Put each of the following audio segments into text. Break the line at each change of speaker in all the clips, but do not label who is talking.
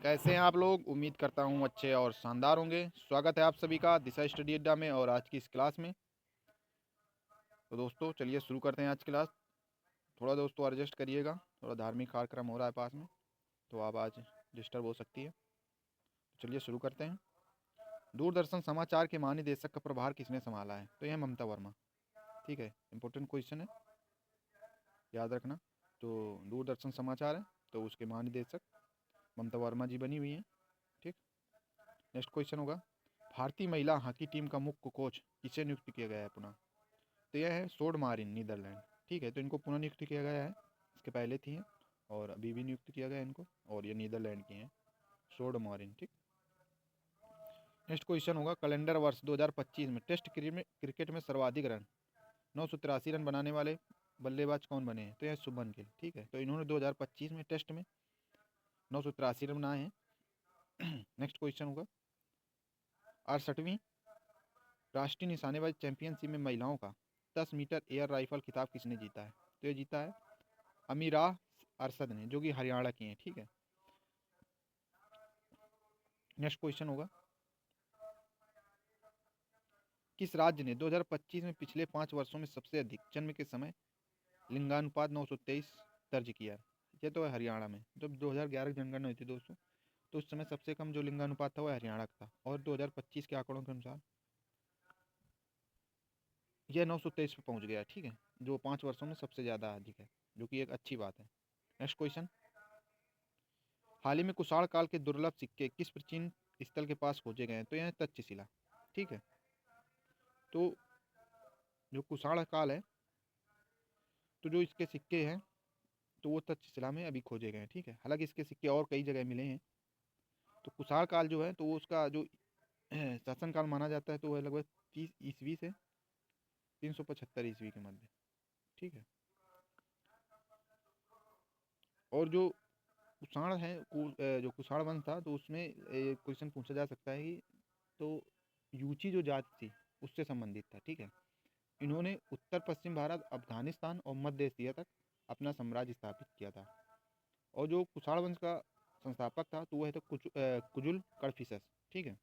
कैसे हैं आप लोग। उम्मीद करता हूँ अच्छे और शानदार होंगे। स्वागत है आप सभी का दिशा स्टडी अड्डा में और आज की इस क्लास में। तो दोस्तों चलिए शुरू करते हैं आज की क्लास। थोड़ा दोस्तों एडजस्ट करिएगा, थोड़ा धार्मिक कार्यक्रम हो रहा है पास में, तो आवाज़ डिस्टर्ब हो सकती है। तो चलिए शुरू करते हैं। दूरदर्शन समाचार के महानिदेशक का प्रभार किसने संभाला है? तो यह ममता वर्मा। ठीक है, इंपॉर्टेंट क्वेश्चन है, याद रखना। तो दूरदर्शन समाचार है तो उसके महानिदेशक ममता वर्मा जी बनी हुई हैं। ठीक, नेक्स्ट क्वेश्चन होगा, भारतीय महिला हॉकी टीम का मुख्य कोच किसे नियुक्त किया गया है पुनः? तो यह है सोड मारिन, नीदरलैंड। ठीक है, तो इनको पुनः नियुक्त किया गया है, इसके पहले थी हैं और अभी भी नियुक्त किया गया है इनको, और ये नीदरलैंड की हैं, सोड मारिन। ठीक, नेक्स्ट क्वेश्चन होगा, कैलेंडर वर्ष 2025 में टेस्ट क्रिकेट में सर्वाधिक रन 983 रन बनाने वाले बल्लेबाज कौन बने हैं? तो यह शुभमन गिल। ठीक है, तो इन्होंने 2025 में टेस्ट में 983 रन बनाए हैं। नेक्स्ट क्वेश्चन होगा, 68वीं राष्ट्रीय निशानेबाजी चैंपियनशिप में महिलाओं का 10 मीटर एयर राइफल खिताब किसने जीता है? तो ये जीता है अमीरा अरशद ने, जो कि हरियाणा की हैं। ठीक है, नेक्स्ट क्वेश्चन होगा, किस राज्य ने 2025 में पिछले 5 वर्षों में सबसे अधिक जन्म के समय लिंगानुपात 923 दर्ज किया? ये तो है हरियाणा में। जब 2011 की जनगणना हुई थी दोस्तों, तो उस समय सबसे कम जो लिंगानुपात था वो हरियाणा का था, और 2025 के आंकड़ों के अनुसार यह 923 पे पहुंच गया। ठीक है, जो 5 वर्षों में सबसे ज़्यादा अधिक है, जो कि एक अच्छी बात है। नेक्स्ट क्वेश्चन, हाल ही में कुषाण काल के दुर्लभ सिक्के किस प्राचीन स्थल के पास खोजे गए हैं? तो यह है तक्षशिला। ठीक है, तो जो कुषाण काल है, तो जो इसके सिक्के हैं तो वो तक्षशिला में अभी खोजे गए हैं। ठीक है, हालांकि इसके सिक्के और कई जगह मिले हैं। तो कुषाण काल जो है तो वो उसका जो शासन काल माना जाता है तो वह लगभग 30 ईस्वी से 375 ईस्वी के मध्य। ठीक है, और जो कुषाण है जो कुषाण वंश था, तो उसमें क्वेश्चन पूछा जा सकता है कि तो यूची जो जाति थी उससे संबंधित था। ठीक है, इन्होंने उत्तर पश्चिम भारत, अफगानिस्तान और मध्य एशिया तक अपना साम्राज्य स्थापित किया था। और जो कुषाण वंश का संस्थापक था तो वह था कुजुल कड़फिसस। ठीक है,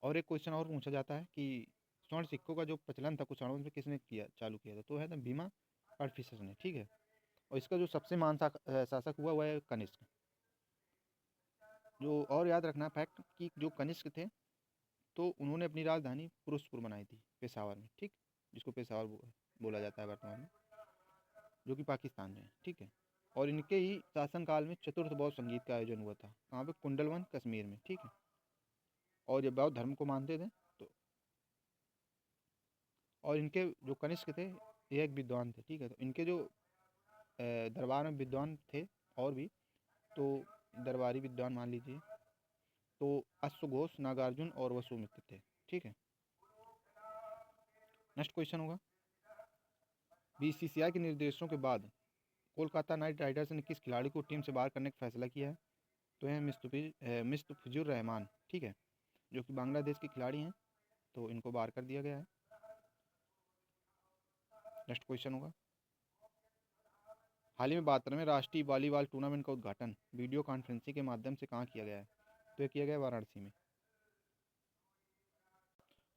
और एक क्वेश्चन और पूछा जाता है कि स्वर्ण सिक्कों का जो प्रचलन था कुषाण वंश में किसने किया चालू किया था? तो है ना भीमा कड़फिसस ने। ठीक है, और इसका जो सबसे महान शासक हुआ वह है कनिष्क। जो और याद रखना फैक्ट कि जो कनिष्क थे तो उन्होंने अपनी राजधानी फिरोजपुर बनाई थी, पेशावर में। ठीक, जिसको पेशावर बोला जाता है वर्तमान में, जो कि पाकिस्तान में है। ठीक है, और इनके ही शासनकाल में चतुर्थ बौद्ध संगीत का आयोजन हुआ था। कहाँ पे? कुंडलवन, कश्मीर में। ठीक है, और ये बौद्ध धर्म को मानते थे। तो और इनके जो कनिष्क थे ये एक विद्वान थे। ठीक है, तो इनके जो दरबार में विद्वान थे और भी, तो दरबारी विद्वान मान लीजिए, तो अश्वघोष, नागार्जुन और वसुमित्र थे। ठीक है, नेक्स्ट क्वेश्चन होगा, बीसीसीआई के निर्देशों के बाद कोलकाता नाइट राइडर्स ने किस खिलाड़ी को टीम से बाहर करने का फैसला किया है? तो यह मिस्तफिजुर रहमान। ठीक है, जो कि बांग्लादेश के खिलाड़ी हैं, तो इनको बाहर कर दिया गया है। नेक्स्ट क्वेश्चन होगा, हाल ही में 72वें राष्ट्रीय वॉलीबॉल टूर्नामेंट का उद्घाटन वीडियो कॉन्फ्रेंसिंग के माध्यम से कहाँ किया गया है? तो यह किया गया वाराणसी में।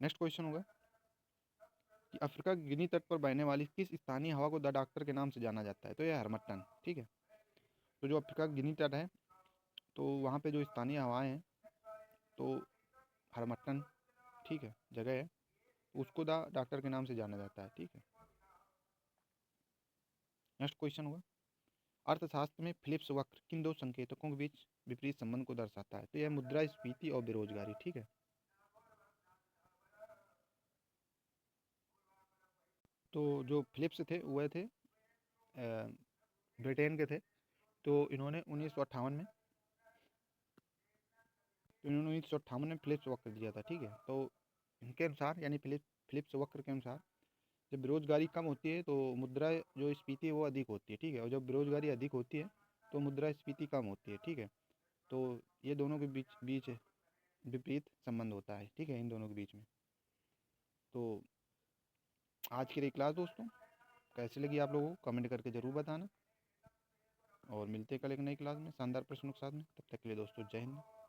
नेक्स्ट क्वेश्चन होगा कि अफ्रीका के गिनी तट पर बहने वाली किस स्थानीय हवा को द डॉक्टर के नाम से जाना जाता है? तो यह हरमट्टन। ठीक है, तो जो अफ्रीका का गिनी तट है तो वहाँ पे जो स्थानीय हवाएं हैं तो हरमट्टन, ठीक है, जगह है, उसको द डॉक्टर के नाम से जाना जाता है। ठीक है, नेक्स्ट क्वेश्चन होगा, अर्थशास्त्र में फिलिप्स वक्र किन दो संकेतकों के बीच विपरीत संबंध को दर्शाता है? तो यह मुद्रास्फीति और बेरोजगारी। ठीक है, तो जो फिलिप्स थे वह थे ब्रिटेन के थे। तो इन्होंने 1958 में फिलिप्स वक्र दिया था। ठीक है, तो इनके अनुसार यानी फिलिप्स वक्र के अनुसार जब बेरोजगारी कम होती है तो मुद्रा जो स्फीति है वो अधिक होती है। ठीक है, और जब बेरोजगारी अधिक होती है तो मुद्रा स्फीति कम होती है। ठीक है, तो ये दोनों के बीच बीच विपरीत संबंध होता है। ठीक है, इन दोनों के बीच में। तो आज की रही क्लास दोस्तों, कैसी लगी आप लोगों को कमेंट करके ज़रूर बताना। और मिलते हैं कल एक नई क्लास में शानदार प्रश्नों के साथ में। तब तक के लिए दोस्तों जय हिंद।